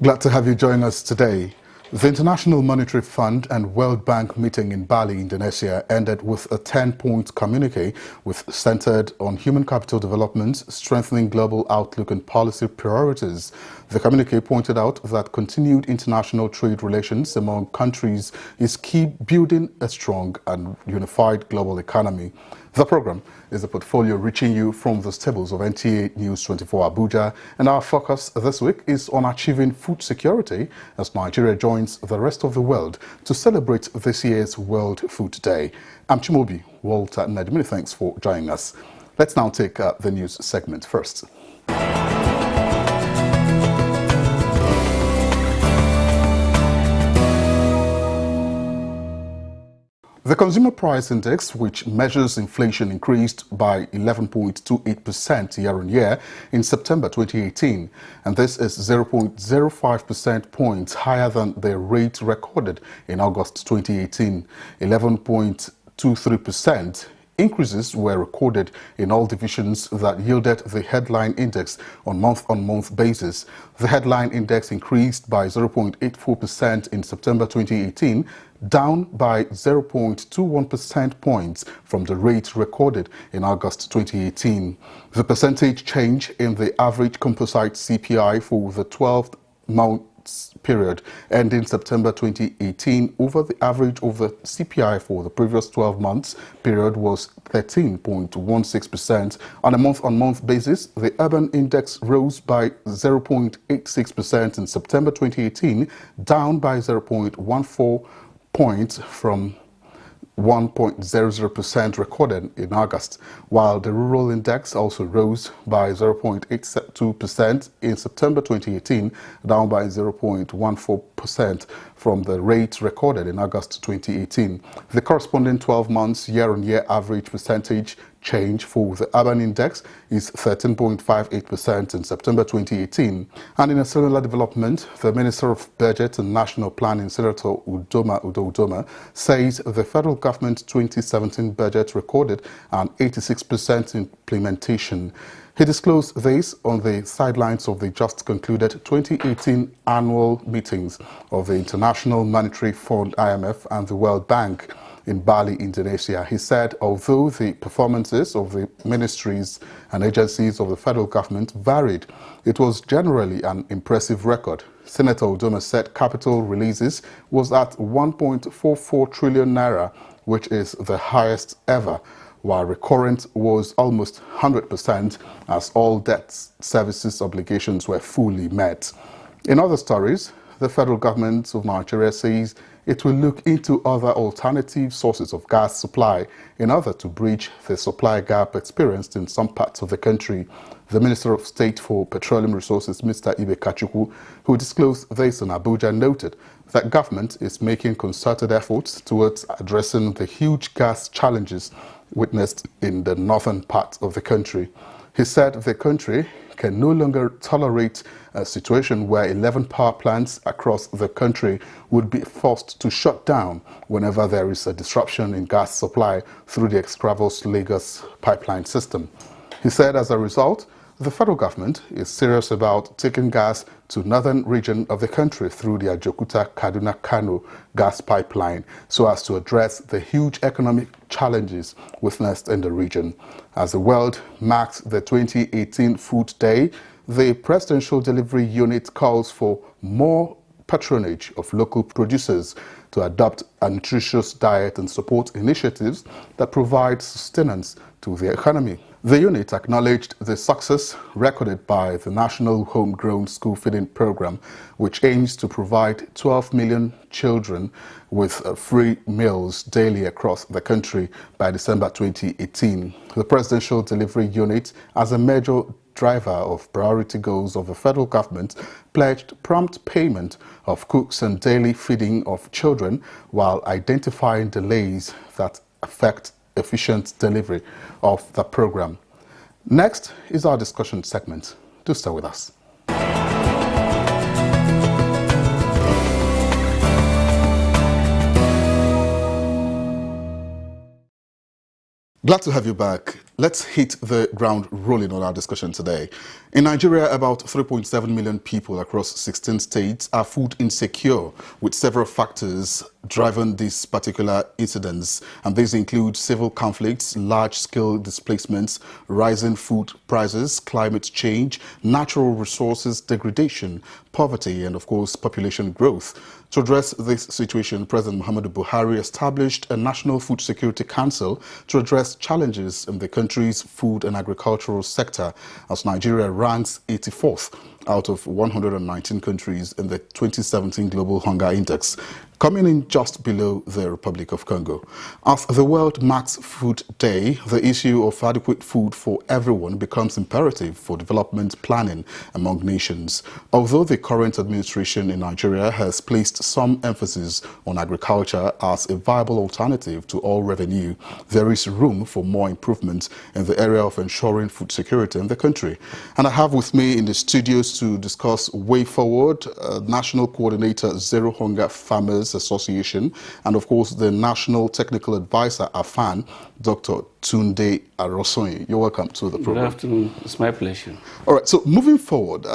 Glad to have you join us today. The International Monetary Fund and World Bank meeting in Bali, Indonesia ended with a 10-point communique centered on human capital development, strengthening global outlook and policy priorities. The communique pointed out that continued international trade relations among countries is key building a strong and unified global economy. The program is a portfolio reaching you from the stables of NTA News 24 Abuja, and our focus this week is on achieving food security as Nigeria joins the rest of the world to celebrate this year's World Food Day. I'm Chimobi Walter Nadimini. Thanks for joining us. Let's now take the news segment first. The Consumer Price Index, which measures inflation, increased by 11.28% year-on-year in September 2018, and this is 0.05 percentage points higher than the rate recorded in August 2018, 11.23%. Increases were recorded in all divisions that yielded the headline index on month-on-month basis. The headline index increased by 0.84% in September 2018, down by 0.21 percentage points from the rate recorded in August 2018. The percentage change in the average composite CPI for the 12th month period ending September 2018 over the average of the CPI for the previous 12 months period was 13.16%. On a month-on-month basis, the urban index rose by 0.86% in September 2018, down by 0.14 points from 1.00% recorded in August, while the rural index also rose by 0.82% in September 2018, down by 0.14% from the rate recorded in August 2018. The corresponding 12 months year-on-year average percentage change for the urban index is 13.58% in September 2018. And in a similar development, the Minister of Budget and National Planning, Senator Udoma, says the federal government 2017 budget recorded an 86% implementation. He disclosed this on the sidelines of the just concluded 2018 annual meetings of the International Monetary Fund, IMF, and the World Bank in Bali, Indonesia. He said although the performances of the ministries and agencies of the federal government varied, it was generally an impressive record. Senator Udoma said capital releases was at 1.44 trillion naira, which is the highest ever, while recurrent was almost 100% as all debt services obligations were fully met. In other stories, the federal government of Nigeria says it will look into other alternative sources of gas supply in order to bridge the supply gap experienced in some parts of the country. The Minister of State for Petroleum Resources, Mr. Ibe Kachukwu, who disclosed this in Abuja, noted that government is making concerted efforts towards addressing the huge gas challenges witnessed in the northern part of the country. He said the country can no longer tolerate a situation where 11 power plants across the country would be forced to shut down whenever there is a disruption in gas supply through the Extravos-Lagos pipeline system. He said as a result, the federal government is serious about taking gas to northern region of the country through the Ajokuta-Kaduna-Kano gas pipeline so as to address the huge economic challenges witnessed in the region. As the world marks the 2018 Food Day, the Presidential Delivery Unit calls for more patronage of local producers to adopt a nutritious diet and support initiatives that provide sustenance to the economy. The unit acknowledged the success recorded by the National Homegrown School Feeding Program, which aims to provide 12 million children with free meals daily across the country by December 2018. The Presidential Delivery Unit, as a major driver of priority goals of the federal government, pledged prompt payment of cooks and daily feeding of children while identifying delays that affect efficient delivery of the program. Next is our discussion segment. Do stay with us. Glad to have you back. let's hit the ground rolling on our discussion today. In Nigeria, about 3.7 million people across 16 states are food insecure, with several factors driving these particular incidents. And these include civil conflicts, large-scale displacements, rising food prices, climate change, natural resources degradation, poverty, and of course, population growth. To address this situation, President Muhammadu Buhari established a National Food Security Council to address challenges in the country's food and agricultural sector, as Nigeria ranks 84th out of 119 countries in the 2017 Global Hunger Index, coming in just below the Republic of Congo. As the world marks Food Day, the issue of adequate food for everyone becomes imperative for development planning among nations. Although the current administration in Nigeria has placed some emphasis on agriculture as a viable alternative to all revenue, there is room for more improvement in the area of ensuring food security in the country. And I have with me in the studios to discuss way forward, National Coordinator Zero Hunger Farmers Association, and of course the National Technical Advisor AFAN, Dr. Tunde Arosoyin. You're welcome to the program. Good afternoon. It's my pleasure. All right, so moving forward,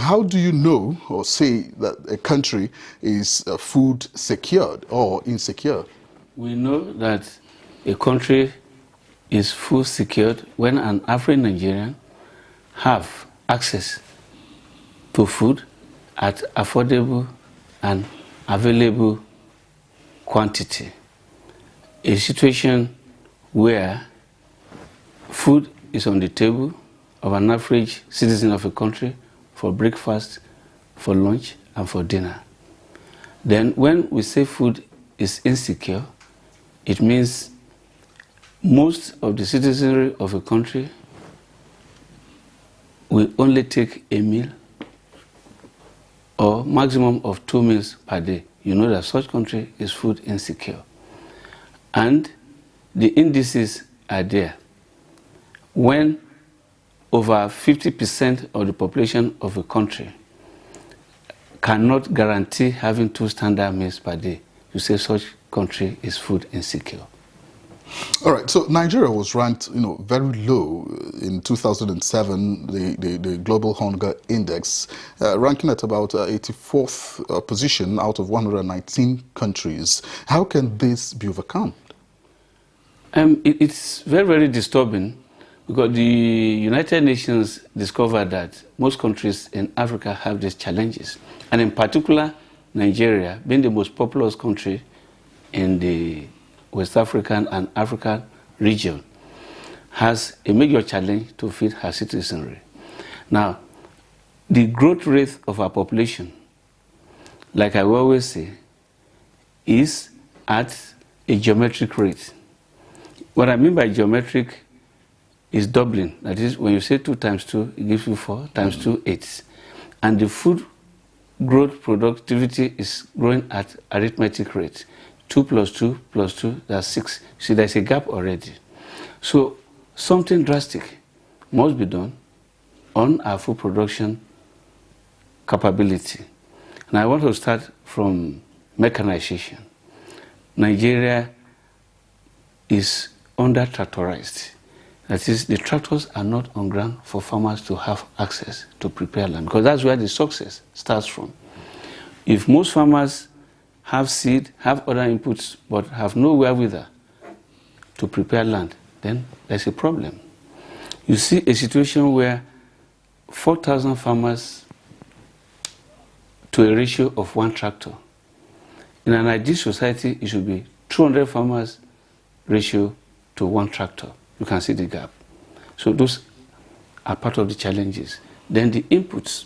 how do you know or say that a country is food secured or insecure? We know that a country is food secured when an average Nigerian have access to food at affordable and available quantity. A situation where food is on the table of an average citizen of a country for breakfast, for lunch, and for dinner. Then when we say food is insecure, it means most of the citizenry of a country will only take a meal or maximum of 2 meals per day. You know that such country is food insecure. And the indices are there. When over 50% of the population of a country cannot guarantee having 2 standard meals per day, you say such country is food insecure. All right, so Nigeria was ranked, very low in 2007, the Global Hunger Index, ranking at about 84th position out of 119 countries. How can this be overcome? It's very, very disturbing because the United Nations discovered that most countries in Africa have these challenges. And in particular, Nigeria, being the most populous country in the West African and African region, has a major challenge to feed her citizenry. Now, the growth rate of our population, like I always say, is at a geometric rate. What I mean by geometric is doubling. That is, when you say 2 times 2, it gives you 4, times 2, 8. And the food growth productivity is growing at arithmetic rate. 2 plus 2 plus 2, that's 6. See, there's a gap already. So something drastic must be done on our food production capability. And I want to start from mechanization. Nigeria is under-tractorized. That is, the tractors are not on ground for farmers to have access to prepare land, because that's where the success starts from. If most farmers have seed, have other inputs, but have no wherewithal to prepare land, then there's a problem. You see a situation where 4,000 farmers to a ratio of 1 tractor. In an ideal society, it should be 200 farmers ratio to 1 tractor. You can see the gap. So those are part of the challenges. Then the inputs.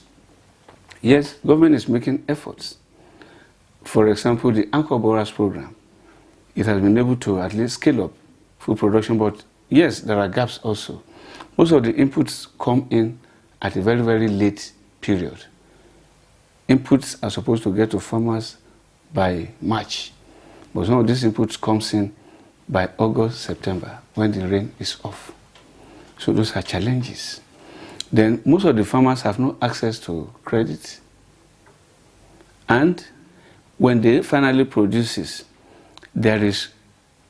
Yes, government is making efforts. For example, the Anchor Borers program, it has been able to at least scale up food production, but yes, there are gaps also. Most of the inputs come in at a very, very late period. Inputs are supposed to get to farmers by March, but some of these inputs comes in by August, September, when the rain is off. So those are challenges. Then most of the farmers have no access to credit. And when they finally produces, there is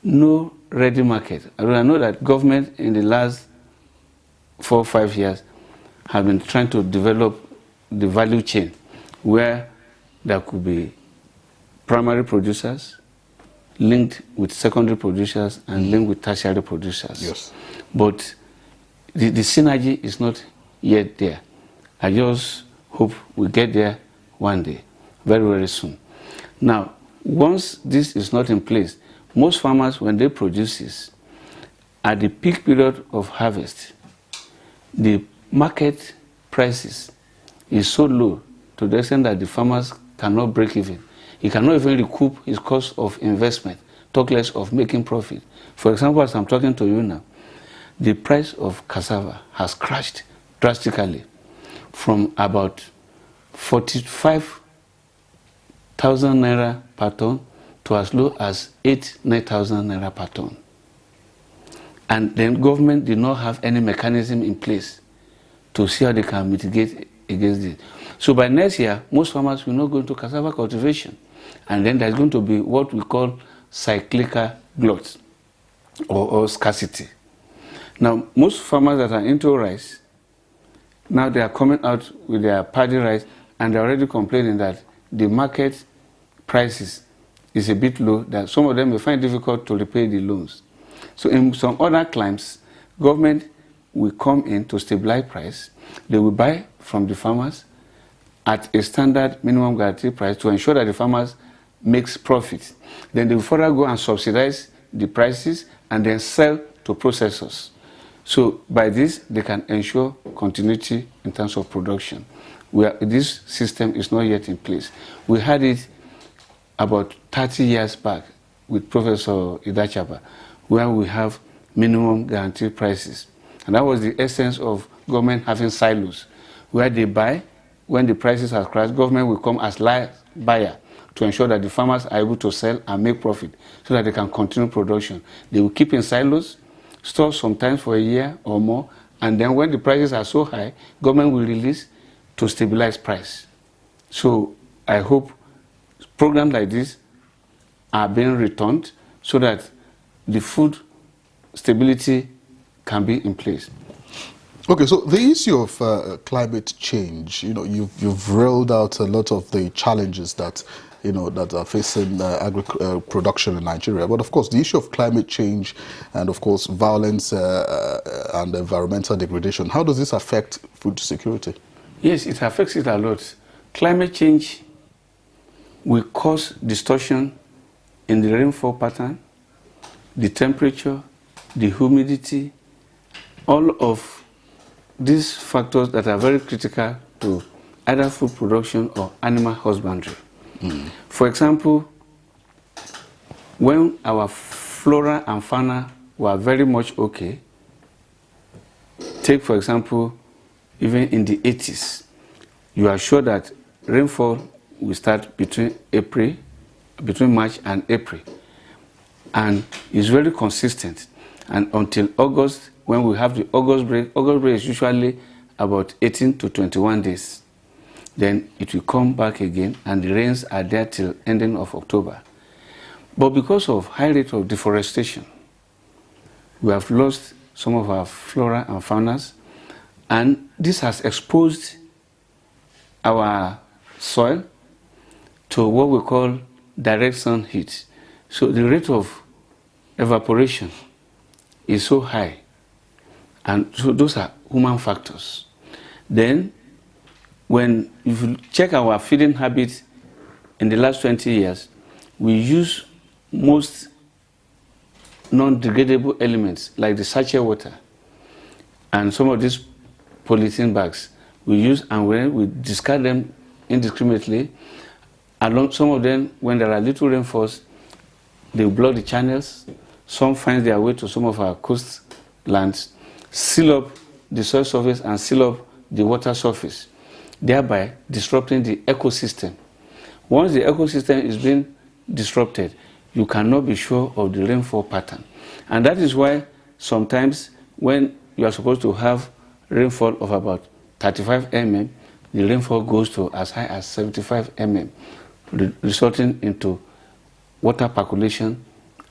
no ready market. I know that government in the last 4 or 5 years, have been trying to develop the value chain where there could be primary producers linked with secondary producers and linked with tertiary producers. Yes. But the synergy is not yet there. I just hope we get there one day, very, very soon. Now, once this is not in place, most farmers, when they produce this, at the peak period of harvest, the market prices is so low to the extent that the farmers cannot break even. He cannot even recoup his cost of investment, talk less of making profit. For example, as I'm talking to you now, the price of cassava has crashed drastically from about 45,000 naira per ton to as low as 9,000 naira per ton. And then government did not have any mechanism in place to see how they can mitigate against this. So by next year, most farmers will not go into cassava cultivation. And then there's going to be what we call cyclical glut or scarcity. Now, most farmers that are into rice, now they are coming out with their paddy rice and they're already complaining that the market prices is a bit low, that some of them may find it difficult to repay the loans. So in some other climes, government will come in to stabilize price. They will buy from the farmers at a standard minimum guarantee price to ensure that the farmers makes profit. Then they will further go and subsidize the prices and then sell to processors. So by this, they can ensure continuity in terms of production. This system is not yet in place. We had it about 30 years back with Professor Idachaba, where we have minimum guarantee prices. And that was the essence of government having silos, where they buy. When the prices have crashed, government will come as last buyer to ensure that the farmers are able to sell and make profit so that they can continue production. They will keep in silos, store sometimes for a year or more, and then when the prices are so high, government will release to stabilize price. So I hope programs like this are being returned so that the food stability can be in place. Okay, so the issue of climate change, you've rolled out a lot of the challenges that that are facing production in Nigeria. But of course, the issue of climate change and of course violence and environmental degradation, how does this affect food security? Yes, it affects it a lot. Climate change will cause distortion in the rainfall pattern, the temperature, the humidity, all of these factors that are very critical to either food production or animal husbandry. For example, when our flora and fauna were very much okay, take for example, even in the 80s, you are sure that rainfall will start between March and April, and it's very consistent. And until August, when we have the August break is usually about 18 to 21 days. Then it will come back again, and the rains are there till ending of October. But because of high rate of deforestation, we have lost some of our flora and faunas, and this has exposed our soil to what we call direct sun heat. So the rate of evaporation is so high, and so those are human factors. Then when you check our feeding habits in the last 20 years, we use most non-degradable elements like the sachet water and some of these polythene bags we use, and when we discard them indiscriminately. Along some of them, when there are little rainfalls, they block the channels. Some find their way to some of our coastlands, seal up the soil surface and seal up the water surface, thereby disrupting the ecosystem. Once the ecosystem is being disrupted, you cannot be sure of the rainfall pattern. And that is why sometimes when you are supposed to have rainfall of about 35 mm, the rainfall goes to as high as 75 mm, resulting into water percolation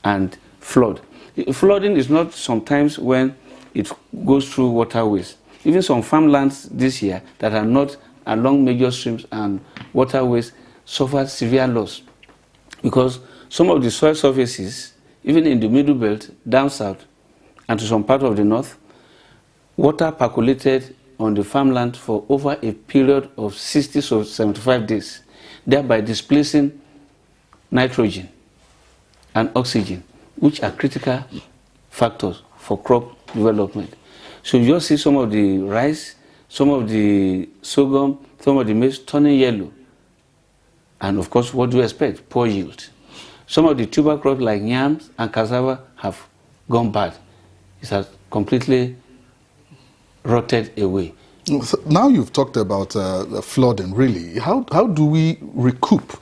and flood. Flooding is not sometimes when it goes through waterways. Even some farmlands this year that are not along major streams and waterways suffered severe loss because some of the soil surfaces, even in the middle belt, down south, and to some part of the north, water percolated on the farmland for over a period of 60 to 75 days, thereby displacing nitrogen and oxygen, which are critical factors for crop development. So you just see some of the rice, some of the sorghum, some of the maize turning yellow. And of course, what do you expect? Poor yield. Some of the tuber crops like yams and cassava have gone bad. It has completely rotted away. So now you've talked about flooding, really. How do we recoup,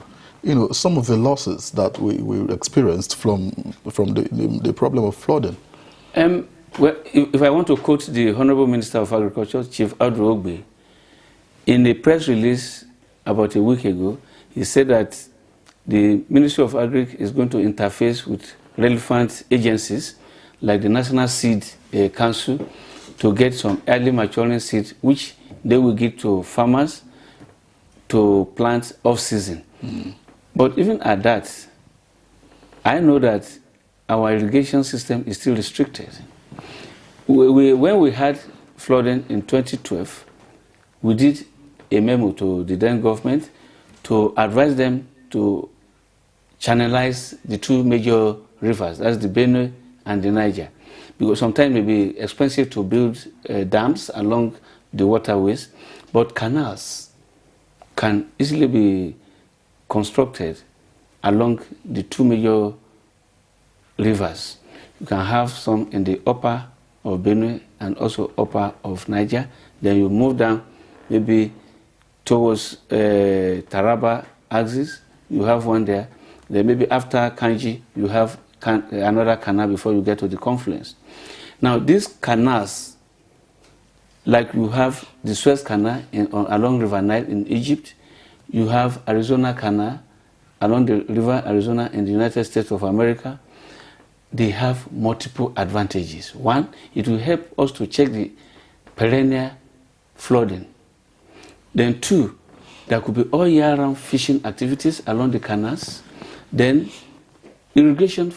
some of the losses that we experienced from the problem of flooding? Well, if I want to quote the Honorable Minister of Agriculture, Chief Adro Ogbe, in a press release about a week ago, he said that the Ministry of Agriculture is going to interface with relevant agencies like the National Seed Council to get some early maturing seeds, which they will give to farmers to plant off-season. But even at that, I know that our irrigation system is still restricted. When we had flooding in 2012, we did a memo to the then government to advise them to channelize the two major rivers, that's the Benue and the Niger, because sometimes it may be expensive to build dams along the waterways, but canals can easily be constructed along the two major rivers. You can have some in the upper of Benue and also upper of Niger. Then you move down maybe towards Taraba axis, you have one there. Then maybe after Kanji, you have another canal before you get to the confluence. Now these canals, like you have the Suez Canal along River Nile in Egypt, you have Arizona Canal along the River Arizona in the United States of America. They have multiple advantages. One, it will help us to check the perennial flooding. Then two, there could be all year round fishing activities along the canals. Then irrigation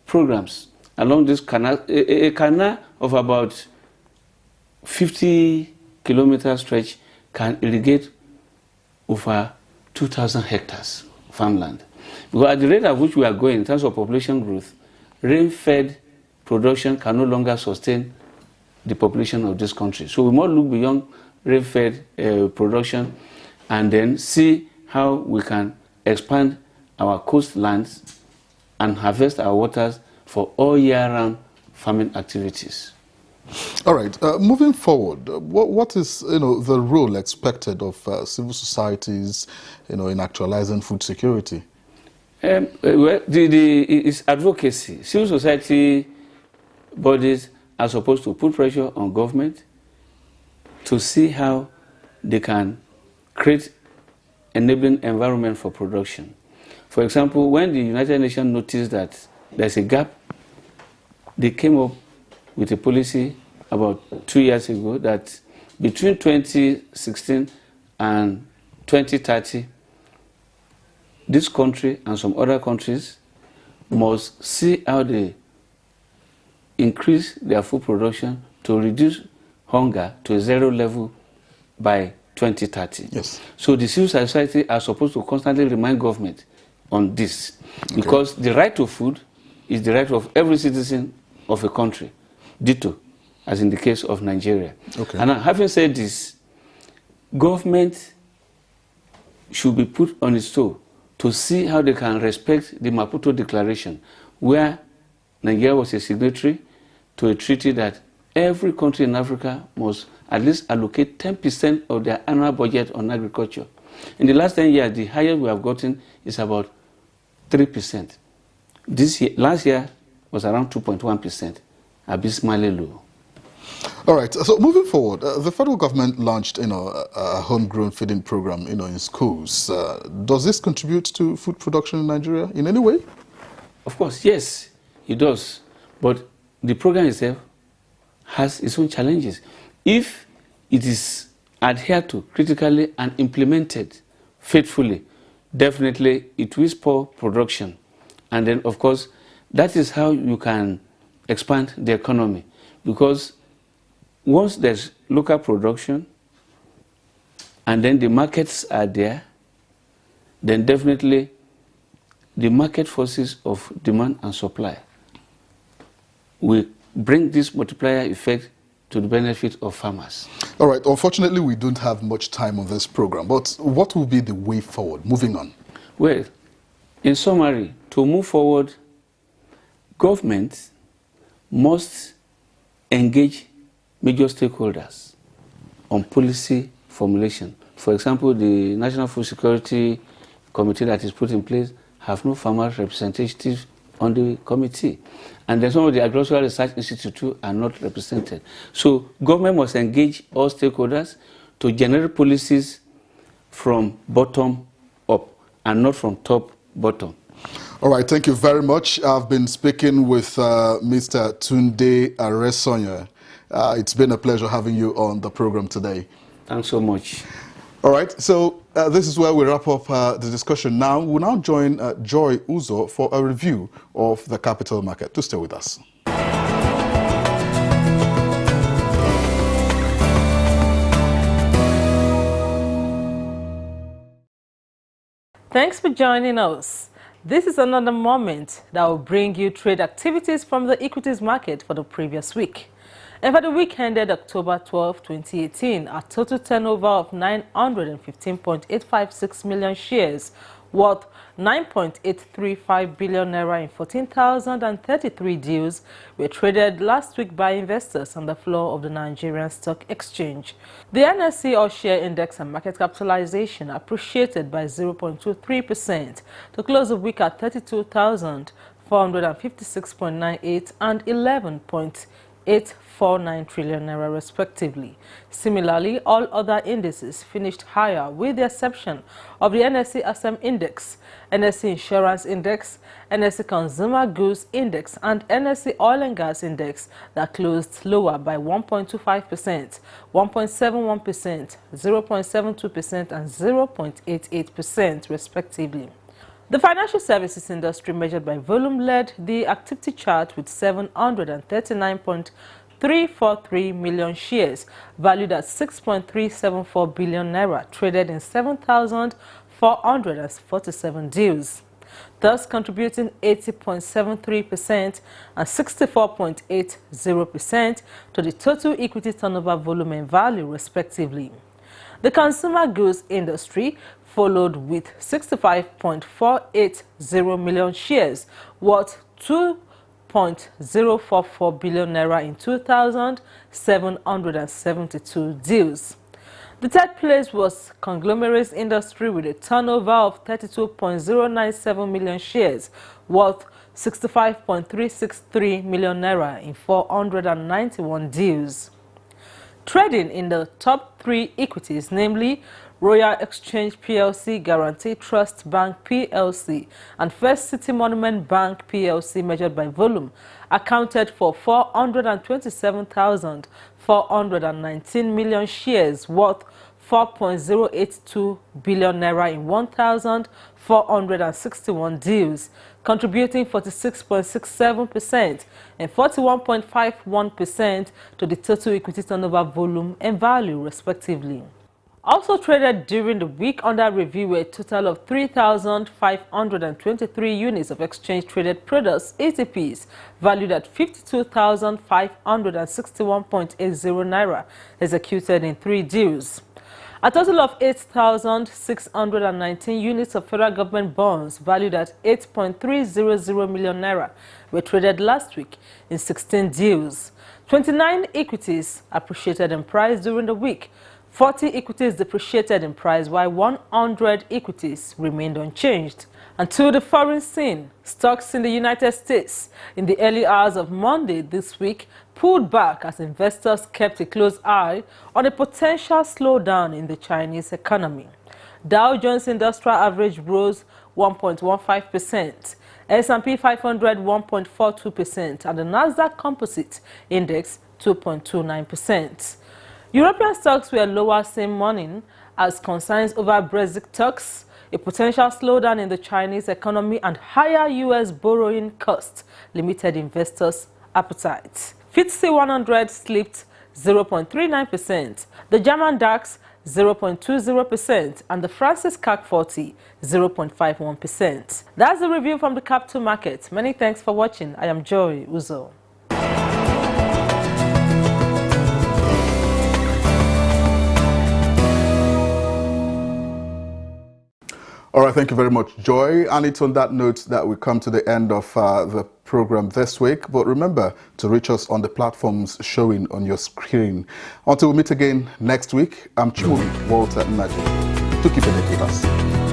programs along this canal. A canal of about 50 kilometer stretch can irrigate over 2,000 hectares farmland. Because at the rate at which we are going in terms of population growth, rain-fed production can no longer sustain the population of this country. So we must look beyond rain-fed production and then see how we can expand our coastlands and harvest our waters for all year-round farming activities. All right. Moving forward, what is the role expected of civil societies, in actualizing food security? Well, it's advocacy. Civil society bodies are supposed to put pressure on government to see how they can create enabling environment for production. For example, when the United Nations noticed that there's a gap, they came up with a policy about 2 years ago that between 2016 and 2030, this country and some other countries must see how they increase their food production to reduce hunger to a zero level by 2030. Yes. So the civil society are supposed to constantly remind government on this, because the right to food is the right of every citizen of a country, ditto, as in the case of Nigeria. Okay. And having said this, government should be put on its toe to see how they can respect the Maputo Declaration, where Nigeria was a signatory to a treaty that every country in Africa must at least allocate 10% of their annual budget on agriculture. In the last 10 years, the highest we have gotten is about 3%. Last year was around 2.1%, abysmally low. All right. So moving forward, the federal government launched, a homegrown feeding program, in schools. Does this contribute to food production in Nigeria in any way? Of course, yes, it does. But the program itself has its own challenges. If it is adhered to critically and implemented faithfully, definitely it will spur production. And then, of course, that is how you can expand the economy. Because once there's local production, and then the markets are there, then definitely the market forces of demand and supply will bring this multiplier effect to the benefit of farmers. All right. Unfortunately, we don't have much time on this program, but what will be the way forward? Moving on. Well, in summary, to move forward, government must engage major stakeholders on policy formulation. For example, the National Food Security Committee that is put in place have no farmer representatives on the committee. And then some of the agricultural research institutes too are not represented. So government must engage all stakeholders to generate policies from bottom up and not from top bottom. All right, thank you very much. I've been speaking with Mr. Tunde Aresanya. It's been a pleasure having you on the program today. Thanks so much. All right, so this is where we wrap up the discussion now. We'll now join Joy Uzo for a review of the capital market. To stay with us. Thanks for joining us. This is another moment that will bring you trade activities from the equities market for the previous week. And for the week ended October 12, 2018, a total turnover of 915.856 million shares worth 9.835 billion naira in 14,033 deals were traded last week by investors on the floor of the Nigerian Stock Exchange. The NSE All-Share Index and market capitalization appreciated by 0.23% to close the week at 32,456.98 and 11.849 trillion naira respectively. Similarly, all other indices finished higher with the exception of the NSE ASEM Index, NSE Insurance Index, NSE Consumer Goods Index and NSE Oil and Gas Index that closed lower by 1.25%, 1.71%, 0.72% and 0.88% respectively. The financial services industry measured by volume led the activity chart with 739.343 million shares valued at 6.374 billion naira traded in 7,447 deals, thus contributing 80.73% and 64.80% to the total equity turnover volume and value respectively. The consumer goods industry followed with 65.480 million shares worth 2.044 billion naira in 2,772 deals. The third place was conglomerates industry with a turnover of 32.097 million shares worth 65.363 million naira in 491 deals. Trading in the top three equities, namely Royal Exchange PLC, Guarantee Trust Bank PLC, and First City Monument Bank PLC measured by volume, accounted for 427,419 million shares worth 4.082 billion naira in 1,461 deals, contributing 46.67% and 41.51% to the total equity turnover volume and value respectively. Also traded during the week under review were a total of 3,523 units of exchange-traded products, ETPs, valued at 52,561.80 naira, executed in 3 deals. A total of 8,619 units of federal government bonds, valued at 8.300 million naira, were traded last week in 16 deals. 29 equities appreciated in price during the week. 40 equities depreciated in price, while 100 equities remained unchanged. And to the foreign scene, stocks in the United States in the early hours of Monday this week pulled back as investors kept a close eye on a potential slowdown in the Chinese economy. Dow Jones Industrial Average rose 1.15%, S&P 500 1.42% and the Nasdaq Composite Index 2.29%. European stocks were lower same morning as concerns over Brexit talks, a potential slowdown in the Chinese economy and higher U.S. borrowing costs limited investors' appetite. FTSE 100 slipped 0.39%, the German DAX 0.20% and the France's CAC 40 0.51%. That's the review from the capital market. Many thanks for watching. I am Joy Uzo. All right, thank you very much, Joy. And it's on that note that we come to the end of the program this week. But remember to reach us on the platforms showing on your screen. Until we meet again next week, I'm Chimobi Walter Naji. To keep it with us.